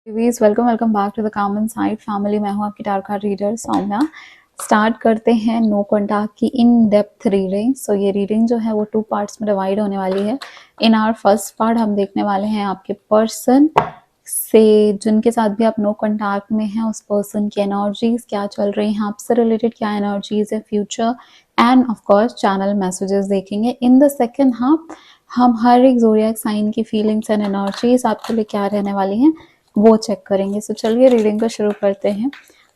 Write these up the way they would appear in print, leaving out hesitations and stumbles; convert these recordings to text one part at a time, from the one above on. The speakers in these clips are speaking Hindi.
Welcome back to the calm inside family. मैं हूं आपकी tarot card reader Saumya. Start करते हैं नो कॉन्टैक्ट की इन डेप्थ रीडिंग। सो ये रीडिंग जो है वो 2 पार्ट्स में डिवाइड होने वाली है। इन आवर फर्स्ट पार्ट हम देखने वाले हैं आपके पर्सन से जिनके साथ भी आप नो कॉन्टैक्ट में हैं, उस पर्सन की एनर्जीज क्या चल रही हैं, आपसे रिलेटेड क्या एनर्जीज है, future end of course channel messages देखेंगे। इन द सेकेंड हाफ हम हर एक ज़ोडिएक साइन की फीलिंग्स एंड एनर्जीज आपके लिए क्या रहने वाली हैं वो चेक करेंगे। सो चलिए रीडिंग को शुरू करते हैं।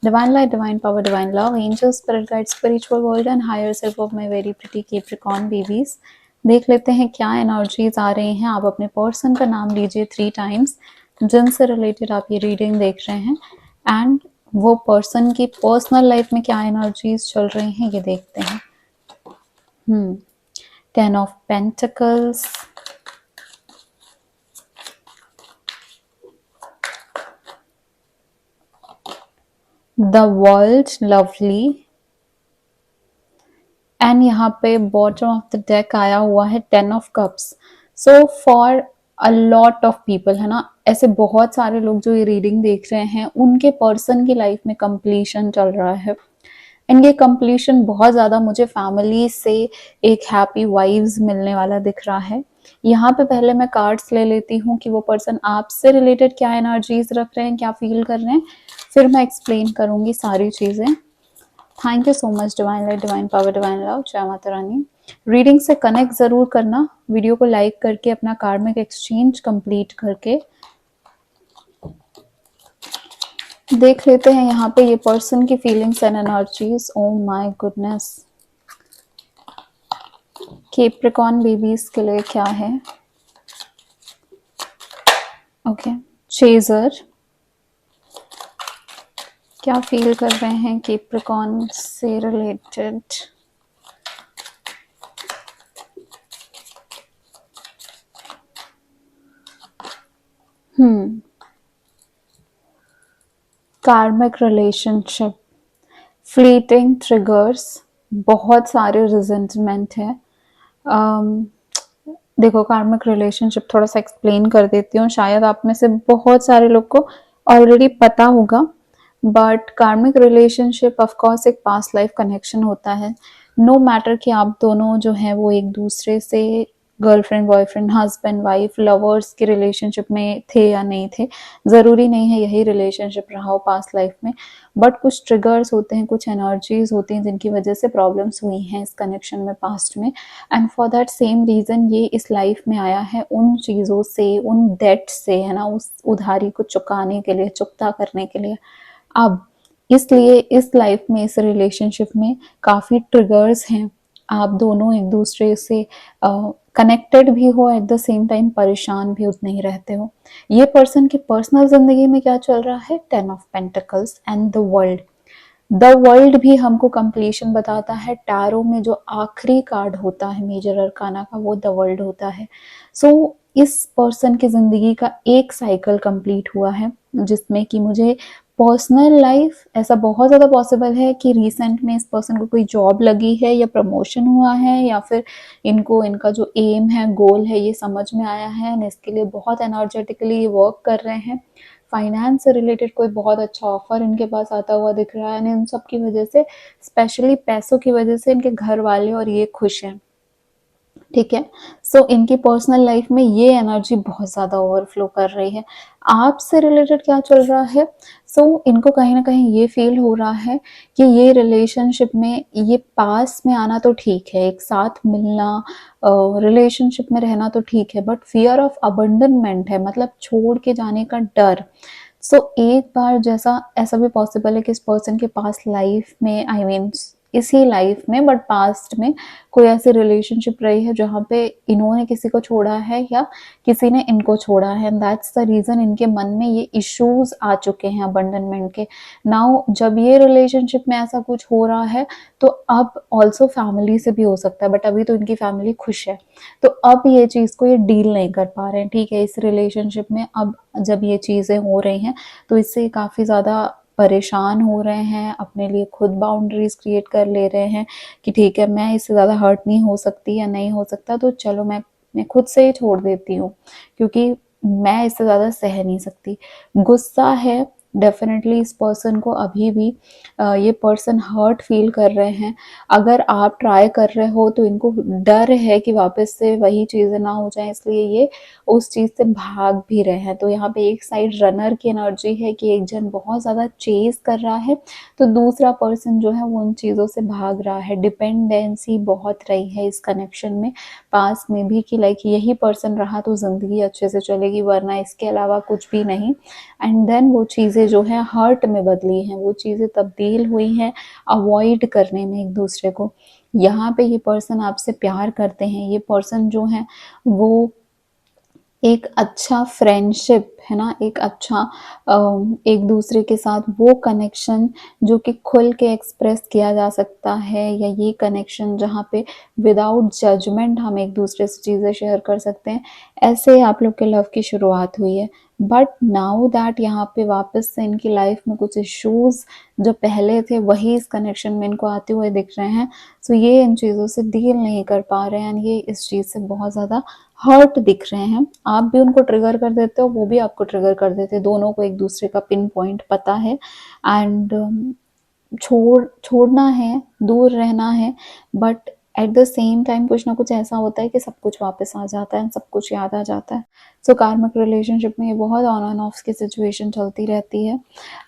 Divine light, divine power, divine love, angels, spirit guide, spiritual world and higher self of my very pretty Capricorn babies, देख लेते हैं क्या एनर्जीज आ रही हैं। आप अपने पर्सन का नाम लीजिए 3 टाइम्स जिनसे रिलेटेड आप ये रीडिंग देख रहे हैं, एंड वो पर्सन की पर्सनल लाइफ में क्या एनर्जीज चल रही हैं ये देखते हैं। 10 of pentacles, the world, lovely, and यहाँ पे बॉटम ऑफ द डेक आया हुआ है 10 of cups. So for a lot of people, है ना, ऐसे बहुत सारे लोग जो ये रीडिंग देख रहे हैं उनके पर्सन की लाइफ में कंप्लीशन चल रहा है। एंड ये कंप्लीशन बहुत ज़्यादा मुझे फैमिली से एक हैप्पी वाइब्स मिलने वाला दिख रहा है। यहाँ पे पहले मैं कार्ड्स ले लेती हूँ कि वो पर्सन आपसे रिलेटेड क्या एनर्जीज रख रहे हैं, क्या फील कर रहे हैं, फिर मैं एक्सप्लेन करूँगी सारी चीज़ें। Thank you so much divine light, divine power, divine love, जय माता रानी। रीडिंग से कनेक्ट ज़रूर करना, वीडियो को लाइक करके अपना कार्मिक एक्सचेंज कंप्लीट करके। देख लेते हैं यहाँ पे ये पर्सन की feelings and energies. Oh my goodness, Capricorn babies के लिए क्या है। ओके, चेजर, क्या फील कर रहे हैं कैप्रिकॉर्न से रिलेटेड। कार्मिक रिलेशनशिप, फ्लीटिंग ट्रिगर्स, बहुत सारे रिजेंटमेंट है। देखो, कार्मिक रिलेशनशिप थोड़ा सा एक्सप्लेन कर देती हूँ, शायद आप में से बहुत सारे लोग को ऑलरेडी पता होगा, बट कार्मिक रिलेशनशिप ऑफ कोर्स एक पास्ट लाइफ कनेक्शन होता है। नो मैटर कि आप दोनों जो हैं वो एक दूसरे से girlfriend boyfriend husband wife lovers के रिलेशनशिप में थे या नहीं थे, ज़रूरी नहीं है यही रिलेशनशिप रहा हो पास्ट लाइफ में, बट कुछ ट्रिगर्स होते हैं, कुछ एनर्जीज होती हैं जिनकी वजह से प्रॉब्लम्स हुई हैं इस कनेक्शन में पास्ट में, and for that same reason ये इस लाइफ में आया है उन चीज़ों से, उन डेट से, है ना, उस उधारी को चुकाने के लिए, चुकता करने के लिए। अब इसलिए इस लाइफ में, इस रिलेशनशिप में काफ़ी ट्रिगर्स हैं। आप दोनों एक दूसरे से कनेक्टेड भी हो, एट द सेम टाइम परेशान भी उतने ही रहते हो। ये पर्सन की पर्सनल जिंदगी में क्या चल रहा है, 10 of pentacles and the world. The world भी हमको कंप्लीशन बताता है। टैरो में जो आखिरी कार्ड होता है मेजर अरकाना का, वो द वर्ल्ड होता है। सो इस पर्सन की जिंदगी का एक साइकिल कंप्लीट हुआ है, जिसमें कि मुझे पर्सनल लाइफ ऐसा बहुत ज़्यादा पॉसिबल है कि रिसेंट में इस पर्सन को कोई जॉब लगी है या प्रमोशन हुआ है, या फिर इनको इनका जो एम है, गोल है, ये समझ में आया है एंड इसके लिए बहुत एनर्जेटिकली वर्क कर रहे हैं। फाइनेंस से रिलेटेड कोई बहुत अच्छा ऑफर इनके पास आता हुआ दिख रहा है, इन सब की वजह से, स्पेशली पैसों की वजह से इनके घर वाले और ये खुश हैं। ठीक है, सो इनकी पर्सनल लाइफ में ये एनर्जी बहुत ज़्यादा ओवरफ्लो कर रही है। आपसे रिलेटेड क्या चल रहा है, सो इनको कहीं ना कहीं ये फील हो रहा है कि ये रिलेशनशिप में, ये पास में आना तो ठीक है, एक साथ मिलना, रिलेशनशिप में रहना तो ठीक है, बट फियर ऑफ अबंडनमेंट है, मतलब छोड़ के जाने का डर। सो एक बार जैसा ऐसा भी पॉसिबल है कि इस पर्सन के पास लाइफ में, आई मीन इसी लाइफ में बट पास्ट में कोई ऐसी रिलेशनशिप रही है जहाँ पे इन्होंने किसी को छोड़ा है या किसी ने इनको छोड़ा है, एंड दैट्स द रीज़न इनके मन में ये इश्यूज आ चुके हैं अबंडनमेंट के। नाउ जब ये रिलेशनशिप में ऐसा कुछ हो रहा है तो अब ऑल्सो फैमिली से भी हो सकता है, बट अभी तो इनकी फैमिली खुश है, तो अब ये चीज़ को ये डील नहीं कर पा रहे हैं। ठीक है, इस रिलेशनशिप में अब जब ये चीज़ें हो रही हैं तो इससे काफ़ी ज़्यादा परेशान हो रहे हैं, अपने लिए खुद बाउंड्रीज क्रिएट कर ले रहे हैं कि ठीक है, मैं इससे ज़्यादा हर्ट नहीं हो सकती या नहीं हो सकता, तो चलो मैं खुद से ही छोड़ देती हूँ, क्योंकि मैं इससे ज़्यादा सह नहीं सकती। गुस्सा है, डेफ़िनेटली इस पर्सन को अभी भी ये पर्सन हर्ट फ़ील कर रहे हैं। अगर आप ट्राई कर रहे हो तो इनको डर है कि वापस से वही चीज़ें ना हो जाएँ, इसलिए ये उस चीज़ से भाग भी रहे हैं। तो यहाँ पे एक साइड रनर की एनर्जी है कि एक जन बहुत ज़्यादा चेज़ कर रहा है, तो दूसरा पर्सन जो है वो उन चीज़ों से भाग रहा है। डिपेंडेंसी बहुत रही है इस कनेक्शन में, पास में भी, कि लाइक यही पर्सन रहा तो ज़िंदगी अच्छे से चलेगी, वरना इसके अलावा कुछ भी नहीं। एंड देन वो चीज़ें जो हैं हर्ट में बदली हैं, वो चीज़ें तब्दील हुई हैं अवॉइड करने में एक दूसरे को। यहाँ पे ये पर्सन आपसे प्यार करते हैं, ये पर्सन जो है वो एक अच्छा फ्रेंडशिप है ना, एक अच्छा एक दूसरे के साथ वो कनेक्शन जो कि खुल के एक्सप्रेस किया जा सकता है, या ये कनेक्शन जहाँ पे विदाउट जजमेंट हम एक दूसरे से चीज़ें शेयर कर सकते हैं, ऐसे आप लोग के लव की शुरुआत हुई है। बट नाउ दैट यहाँ पे वापस से इनकी लाइफ में कुछ इश्यूज जो पहले थे वही इस कनेक्शन में इनको आते हुए दिख रहे हैं, सो ये इन चीज़ों से डील नहीं कर पा रहे हैं, ये इस चीज़ से बहुत ज़्यादा हर्ट दिख रहे हैं। आप भी उनको ट्रिगर कर देते हो, वो भी आपको ट्रिगर कर देते हैं, दोनों को एक दूसरे का पिन पॉइंट पता है। एंड छोड़ना है, दूर रहना है, but at the same time कुछ ना कुछ ऐसा होता है कि सब कुछ वापस आ जाता है, सब कुछ याद आ जाता है। सो कार्मिक रिलेशनशिप में ये बहुत ऑन एंड ऑफ की सिचुएशन चलती रहती है।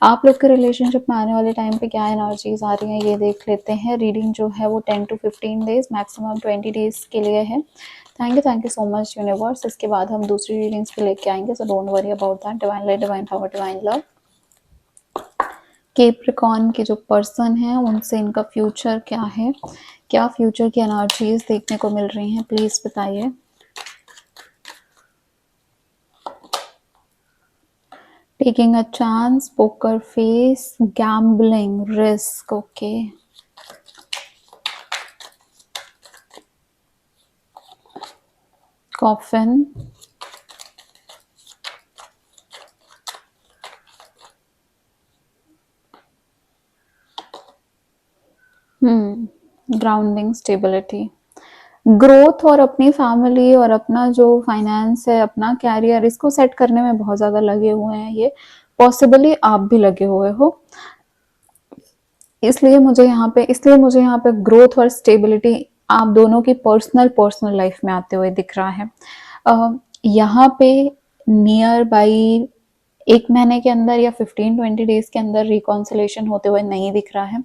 आप लोग के रिलेशनशिप में आने वाले टाइम पे क्या एनर्जीज आ रही हैं ये देख लेते हैं। रीडिंग जो है वो 10 to 15 डेज, मैक्सिमम 20 डेज के लिए है। Thank you so much universe. इसके बाद हम दूसरी रीडिंग्स पे लेके आएंगे, so don't worry about that. Divine light, divine power, divine love. Capricorn के जो पर्सन है उनसे इनका फ्यूचर क्या है, क्या फ्यूचर की एनर्जीज देखने को मिल रही हैं, प्लीज बताइए। Taking a chance, poker face, gambling, risk, okay. Coffin, grounding, stability, growth और अपनी फैमिली और अपना जो फाइनेंस है, अपना कैरियर, इसको सेट करने में बहुत ज़्यादा लगे हुए हैं ये। पॉसिबली आप भी लगे हुए हो, इसलिए मुझे यहाँ पे ग्रोथ और स्टेबिलिटी आप दोनों की पर्सनल लाइफ में आते हुए दिख रहा है। यहाँ पे नियर बाई 1 महीने के अंदर या 15-20 डेज के अंदर रिकॉन्सिलेशन होते हुए नहीं दिख रहा है,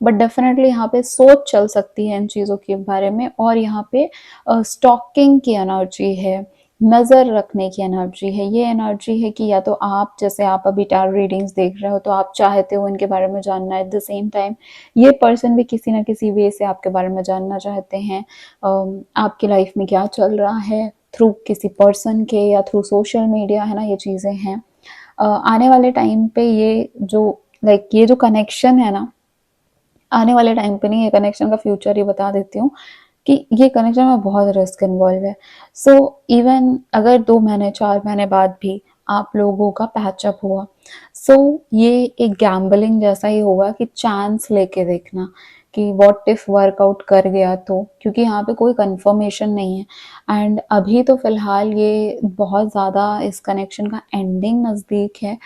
बट डेफिनेटली यहाँ पे सोच चल सकती है इन चीज़ों के बारे में। और यहाँ पे स्टॉकिंग की एनर्जी है, नज़र रखने की एनर्जी है। ये एनर्जी है कि या तो आप, जैसे आप अभी टैरो रीडिंग्स देख रहे हो तो आप चाहते हो इनके बारे में जानना, एट द सेम टाइम ये पर्सन भी किसी ना किसी वे से आपके बारे में जानना चाहते हैं। आपकी लाइफ में क्या चल रहा है, थ्रू किसी पर्सन के या थ्रू सोशल मीडिया, है ना, ये चीज़ें हैं। आने वाले टाइम पे ये जो ये जो कनेक्शन है ना, आने वाले टाइम पे नहीं, ये कनेक्शन का फ्यूचर ही बता देती हूँ कि ये कनेक्शन में बहुत रिस्क इन्वॉल्व है। सो इवन अगर 2 महीने 4 महीने बाद भी आप लोगों का पैचअप हुआ, सो ये एक गैम्बलिंग जैसा ही होगा कि चांस लेके देखना कि व्हाट इफ वर्कआउट कर गया तो, क्योंकि यहाँ पे कोई कंफर्मेशन नहीं है। एंड अभी तो फिलहाल ये बहुत ज़्यादा इस कनेक्शन का एंडिंग नज़दीक है,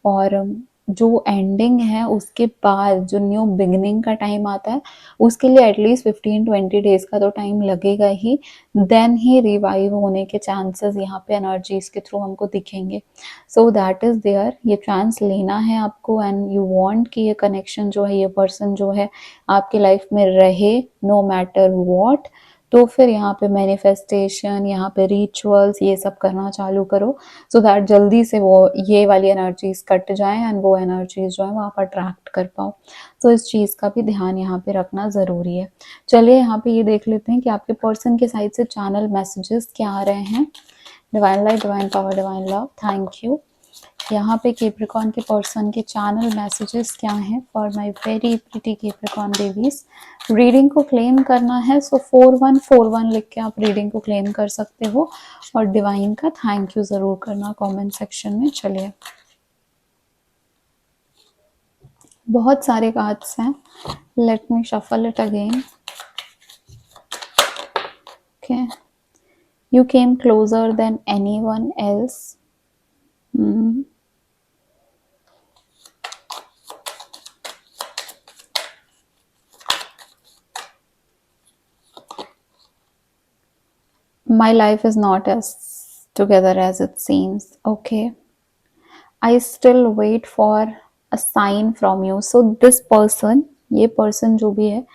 और जो एंडिंग है उसके बाद जो न्यू बिगिनिंग का टाइम आता है उसके लिए एटलीस्ट 15-20 डेज का तो टाइम लगेगा ही, देन ही रिवाइव होने के चांसेस यहाँ पे एनर्जीज के थ्रू हमको दिखेंगे। सो दैट इज देयर, ये चांस लेना है आपको, एंड यू वांट कि ये कनेक्शन जो है, ये पर्सन जो है आपकी लाइफ में रहे नो मैटर व्हाट। तो फिर यहाँ पे मैनिफेस्टेशन, यहाँ पे रिचुअल्स, ये सब करना चालू करो, सो दैट जल्दी से वो ये वाली एनर्जीज कट जाए एंड वो एनर्जीज जो है वो आप अट्रैक्ट कर पाओ। तो इस चीज़ का भी ध्यान यहाँ पे रखना ज़रूरी है। चलिए यहाँ पे ये देख लेते हैं कि आपके पर्सन के साइड से चैनल मैसेजेस क्या आ रहे हैं। Divine light, divine power, divine love, thank you. यहाँ पे कैप्रिकॉर्न के पर्सन के चैनल मैसेजेस क्या हैं for my very pretty Capricorn babies. Reading को क्लेम करना है, सो 4141 लिख के आप रीडिंग को क्लेम कर सकते हो, और डिवाइन का थैंक यू ज़रूर करना कमेंट सेक्शन में। चलिए, बहुत सारे कार्ड्स हैं, let me shuffle it again. Okay, you came closure than anyone else, My life is not as together as it seems. Okay. I still wait for a sign from you. So this person, ये पर्सन जो भी है,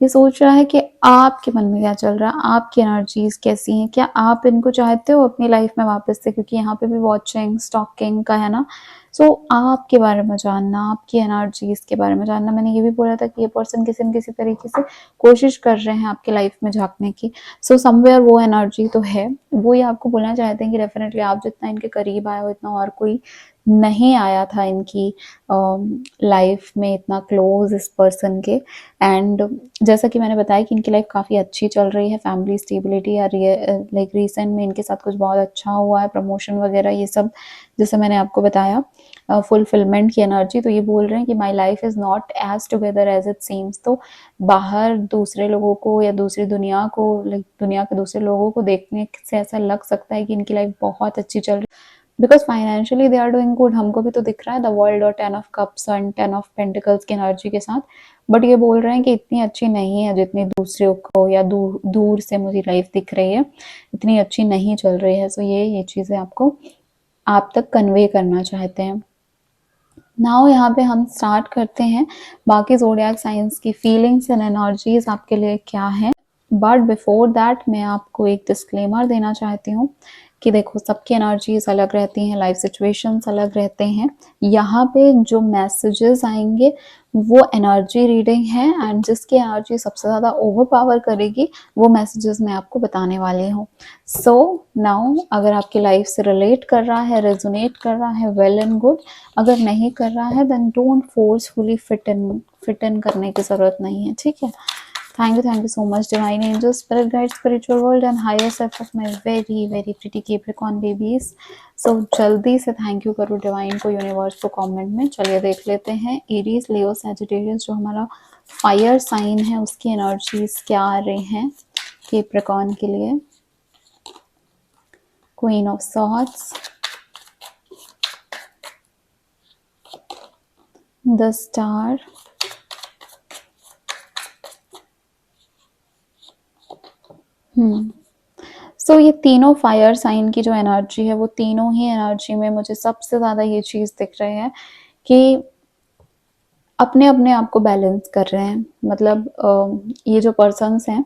ये सोच रहा है कि आपके मन में क्या चल रहा है, आपकी एनर्जीज कैसी हैं, क्या आप इनको चाहते हो अपनी लाइफ में वापस से, क्योंकि यहाँ पे भी वॉचिंग स्टॉकिंग का है ना। सो आपके बारे में जानना, आपकी एनर्जीज के बारे में जानना, मैंने ये भी बोला था कि ये पर्सन किसी न किसी तरीके से कोशिश कर रहे हैं आपकी लाइफ में झांकने की। सो समवेयर वो एनर्जी तो है, वो ये आपको बोलना चाहते हैं कि डेफिनेटली आप जितना इनके करीब आए हो इतना और कोई नहीं आया था इनकी लाइफ में इतना क्लोज इस पर्सन के। एंड जैसा कि मैंने बताया कि इनकी लाइफ काफ़ी अच्छी चल रही है, फैमिली स्टेबिलिटी या लाइक रिसेंट में इनके साथ कुछ बहुत अच्छा हुआ है, प्रमोशन वगैरह ये सब, जैसे मैंने आपको बताया फुलफिलमेंट की एनर्जी। तो ये बोल रहे हैं कि my life is not as together as it seems. तो बाहर दूसरे लोगों को या दूसरी दुनिया को, लाइक दुनिया के दूसरे लोगों को देखने से ऐसा लग सकता है कि इनकी लाइफ बहुत अच्छी चल रही है, because financially they are doing good. हमको भी तो दिख रहा है द वर्ल्ड और 10 of cups and 10 of pentacles की एनर्जी के साथ। बट ये बोल रहे हैं कि इतनी अच्छी नहीं है जितनी दूसरे को या दूर दूर से मुझे लाइफ दिख रही है, इतनी अच्छी नहीं चल रही है। सो ये चीज़ें आपको आप तक कन्वे करना चाहते हैं। नाउ यहाँ पे हम स्टार्ट करते हैं बाकी ज़ोडिएक साइंस की फीलिंग्स एंड एनर्जीज आपके लिए क्या है। बट बिफोर दैट मैं आपको एक डिस्क्लेमर देना चाहती हूँ कि देखो सबकी एनर्जीज अलग रहती हैं, लाइफ सिचुएशंस अलग रहते हैं। यहाँ पे जो मैसेजेस आएंगे वो एनर्जी रीडिंग है, एंड जिसकी एनर्जी सबसे ज़्यादा ओवर पावर करेगी वो मैसेजेस मैं आपको बताने वाली हूँ। सो नाउ अगर आपकी लाइफ से रिलेट कर रहा है, रेजोनेट कर रहा है, वेल एंड गुड। अगर नहीं कर रहा है then don't forcefully fit in करने की ज़रूरत नहीं है, ठीक है। Thank you so much, divine angels, spirit guides, spiritual world, and higher self of my very very pretty Capricorn babies. So जल्दी से थैंक यू करो डिवाइन को, यूनिवर्स को कमेंट में। चलिए देख लेते हैं एरीज, लियो, सैजिटेरियस जो हमारा फायर साइन है उसकी एनर्जीज क्या आ रही हैं कैप्रिकॉर्न के लिए। Queen of swords, the star, so ये तीनों फायर साइन की जो एनर्जी है वो तीनों ही एनर्जी में मुझे सबसे ज़्यादा ये चीज़ दिख रही है कि अपने अपने आप को बैलेंस कर रहे हैं। मतलब ये जो पर्सन्स हैं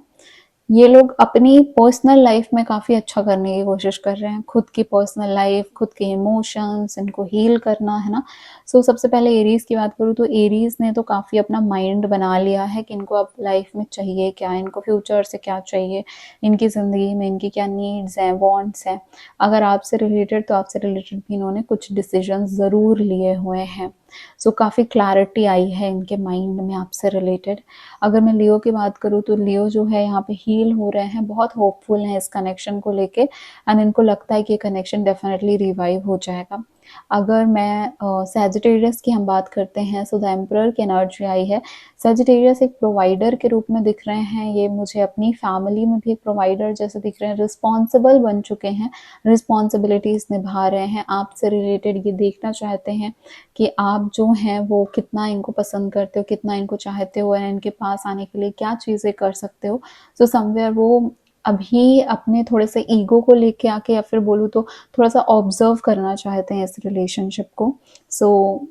ये लोग अपनी पर्सनल लाइफ में काफ़ी अच्छा करने की कोशिश कर रहे हैं, खुद की पर्सनल लाइफ, खुद के इमोशंस, इनको हील करना है ना। सो सबसे पहले एरीज की बात करूँ तो एरीज ने तो काफ़ी अपना माइंड बना लिया है कि इनको अब लाइफ में चाहिए क्या, इनको फ्यूचर से क्या चाहिए, इनकी ज़िंदगी में इनकी क्या नीड्स हैं, वांट्स हैं। अगर आपसे रिलेटेड तो आपसे रिलेटेड भी इन्होंने कुछ डिसीजन ज़रूर लिए हुए हैं। सो काफ़ी क्लैरिटी आई है इनके माइंड में आपसे रिलेटेड। अगर मैं लियो की बात करूँ तो लियो जो है यहाँ पे हील हो रहे हैं, बहुत होपफुल हैं इस कनेक्शन को लेके, एंड इनको लगता है कि ये कनेक्शन डेफिनेटली रिवाइव हो जाएगा। अगर मैं सैजिटेरियस की हम बात करते हैं, सो द एम्परर की एनर्जी आई है। सैजिटेरियस एक प्रोवाइडर के रूप में दिख रहे हैं, ये मुझे अपनी फैमिली में भी एक प्रोवाइडर जैसे दिख रहे हैं, रिस्पॉन्सिबल बन चुके हैं, रिस्पॉन्सिबिलिटीज़ निभा रहे हैं, आपसे रिलेटेड ये देखना चाहते हैं कि आप जो हैं वो कितना इनको पसंद करते हो, कितना इनको चाहते हो, और इनके पास आने के लिए क्या चीज़ें कर सकते हो। सो समवेयर वो अभी अपने थोड़े से ईगो को लेके आके, या फिर बोलूँ तो थोड़ा सा ऑब्जर्व करना चाहते हैं इस रिलेशनशिप को। सो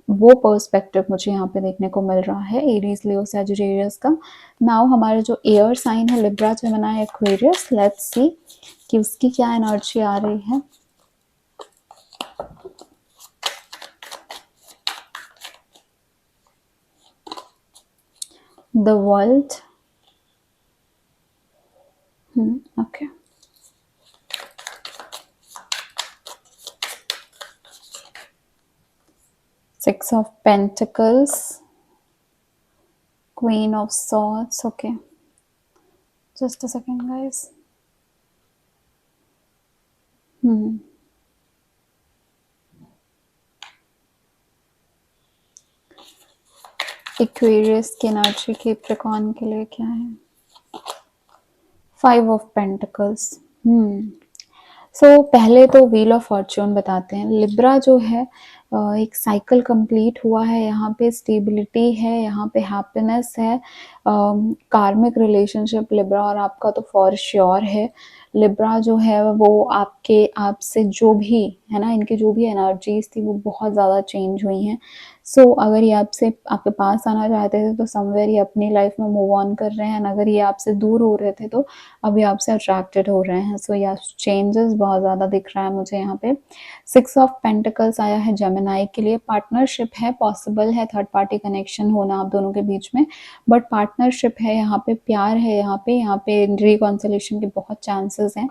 वो पर्सपेक्टिव मुझे यहाँ पे देखने को मिल रहा है एरीज, लियो, सैजिटेरियस का। नाउ हमारे जो एयर साइन है Libra, Gemini, Aquarius, let's see कि उसकी क्या एनर्जी आ रही है। The world. Okay. Six of Pentacles, Queen of Swords. Okay. Just a second, guys. Aquarius की एनर्जी कैप्रिकॉर्न के लिए क्या है? 5 of Pentacles. सो पहले तो व्हील ऑफ फॉर्च्यून बताते हैं। लिब्रा जो है एक साइकिल कंप्लीट हुआ है, यहाँ पे स्टेबिलिटी है, यहाँ पे हैप्पीनेस है। कार्मिक रिलेशनशिप लिब्रा और आपका तो फॉर श्योर है। लिब्रा जो है वो आपके आपसे जो भी है ना, इनकी जो भी एनर्जीज थी वो बहुत ज़्यादा चेंज हुई हैं। सो अगर ये आपसे आपके पास आना चाहते थे तो समवेयर ये अपनी लाइफ में मूव ऑन कर रहे हैं, अगर ये आपसे दूर हो रहे थे तो अभी आपसे अट्रैक्टेड हो रहे हैं। सो या चेंजेस बहुत ज़्यादा दिख रहा है मुझे यहाँ पे। 6 ऑफ पेंटिकल्स आया है जेमिनी के लिए। पार्टनरशिप है, पॉसिबल है थर्ड पार्टी कनेक्शन होना आप दोनों के बीच में, बट पार्टनरशिप है, यहाँ पे प्यार है, यहाँ पे रिकॉन्सिलेशन के बहुत चांसेस हैं।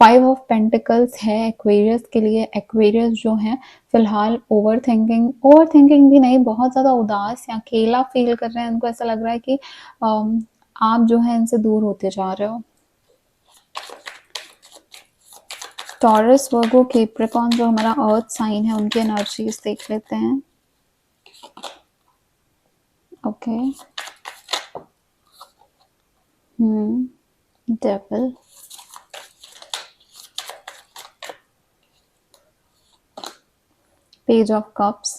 5 ऑफ पेंटिकल्स है एक्वेरियस के लिए। एक्वेरियस जो है फिलहाल ओवर थिंकिंग भी नहीं, बहुत ज़्यादा उदास या अकेला फील कर रहे हैं। उनको ऐसा लग रहा है कि आप जो है इनसे दूर होते जा रहे हो। टॉरस, वर्गो, कैप्रिकॉर्न जो हमारा अर्थ साइन है उनकी एनर्जीज देख लेते हैं। Okay, devil, page of cups.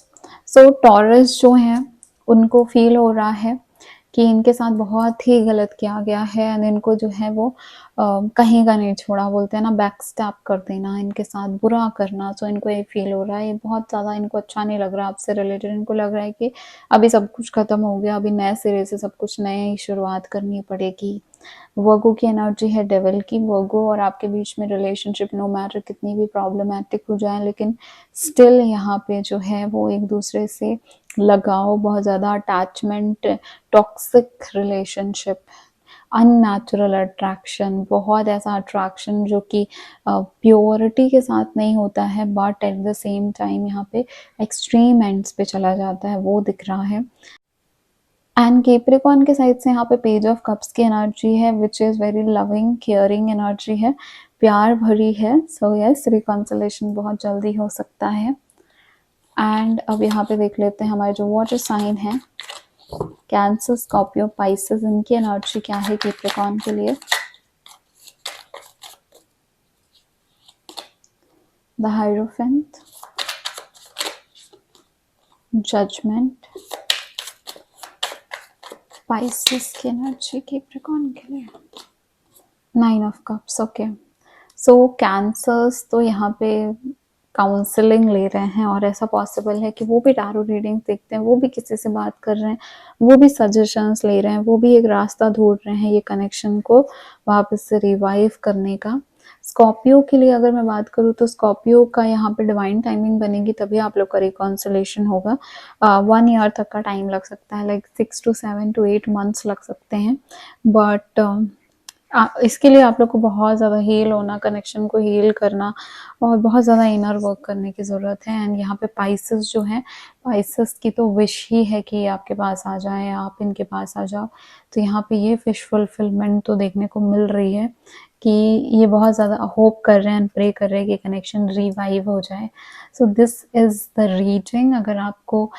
So taurus जो है उनको फील हो रहा है कि इनके साथ बहुत ही गलत किया गया है एंड इनको जो है वो कहीं का नहीं छोड़ा, बोलते हैं ना बैक स्टैप कर देना, इनके साथ बुरा करना। सो इनको ये फील हो रहा है, ये बहुत ज़्यादा इनको अच्छा नहीं लग रहा आपसे रिलेटेड। इनको लग रहा है कि अभी सब कुछ ख़त्म हो गया, अभी नए सिरे से सब कुछ नए ही शुरुआत करनी पड़ेगी। वर्गो की एनर्जी है डेविल की। वर्गो और आपके बीच में रिलेशनशिप नो मैटर कितनी भी प्रॉब्लमैटिक हो जाए, लेकिन स्टिल यहाँ पे जो है वो एक दूसरे से लगाव, बहुत ज़्यादा attachment, toxic relationship, unnatural attraction, बहुत ऐसा अट्रैक्शन जो कि प्योरिटी के साथ नहीं होता है, but at the same time यहाँ पे एक्सट्रीम एंड्स पे चला जाता है, वो दिख रहा है। एंड कैप्रिकॉर्न के साइड से यहाँ पे पेज ऑफ कप्स की एनर्जी है which is very loving caring energy है, प्यार भरी है। सो यस, रिकॉन्सिलेशन बहुत जल्दी हो सकता है। एंड अब यहाँ पे देख लेते हैं हमारे जो वाटर साइन है, कैंसर, स्कॉर्पियो, पाइसेस, इनकी एनर्जी क्या है कैप्रिकॉर्न के लिए। द हायरोफेंट, जजमेंट, पाइसेस की एनर्जी कैप्रिकॉर्न के लिए। 9 of cups. Okay, so cancers तो यहाँ पे काउंसलिंग ले रहे हैं और ऐसा पॉसिबल है कि वो भी टैरो रीडिंग देखते हैं, वो भी किसी से बात कर रहे हैं, वो भी सजेशंस ले रहे हैं, वो भी एक रास्ता ढूंढ रहे हैं ये कनेक्शन को वापस से रिवाइव करने का। स्कॉर्पियो के लिए अगर मैं बात करूँ तो स्कॉर्पियो का यहाँ पे डिवाइन टाइमिंग बनेगी तभी आप लोग का रिकॉन्सिलेशन होगा। 1 ईयर तक का टाइम लग सकता है, लाइक 6 to 7 to 8 मंथ्स लग सकते हैं, बट इसके लिए आप लोग को बहुत ज़्यादा हील होना, कनेक्शन को हील करना और बहुत ज़्यादा इनर वर्क करने की ज़रूरत है। एंड यहाँ पे पाइसेस जो है, पाइसेस की तो विश ही है कि आपके पास आ जाए, आप इनके पास आ जाओ। तो यहाँ पे ये फिश फुलफिलमेंट तो देखने को मिल रही है कि ये बहुत ज़्यादा होप कर रहे हैं, प्रे कर रहे हैं कि कनेक्शन रिवाइव हो जाए। So this is the reading. अगर आपको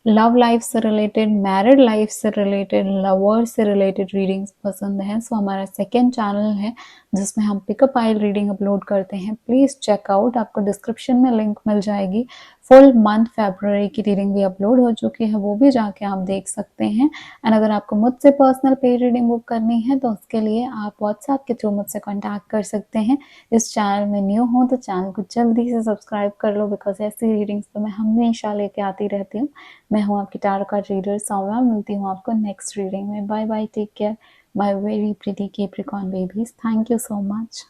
लव लाइफ से रिलेटेड, मैरिड लाइफ से रिलेटेड, लवर से रिलेटेड रीडिंग्स पसंद है, सो हमारा सेकेंड चैनल है जिसमें हम पिकअप आइल रीडिंग अपलोड करते हैं, प्लीज़ चेकआउट, आपको डिस्क्रिप्शन में लिंक मिल जाएगी। फुल मंथ फेब्रुअरी की रीडिंग भी अपलोड हो चुकी है, वो भी जाके आप देख सकते हैं। एंड अगर आपको मुझसे पर्सनल पे रीडिंग बुक करनी है तो उसके लिए आप व्हाट्सएप के थ्रू मुझसे कॉन्टैक्ट कर सकते हैं। इस चैनल में न्यू हो तो चैनल को जल्दी से सब्सक्राइब कर लो, बिकॉज ऐसी रीडिंग्स तो मैं हमेशा लेके आती रहती हूँ। मैं हूँ आपकी टैरो कार्ड रीडर सौम्या, मिलती हूँ आपको नेक्स्ट रीडिंग में। Bye bye, take care my very pretty Capricorn babies, thank you so much.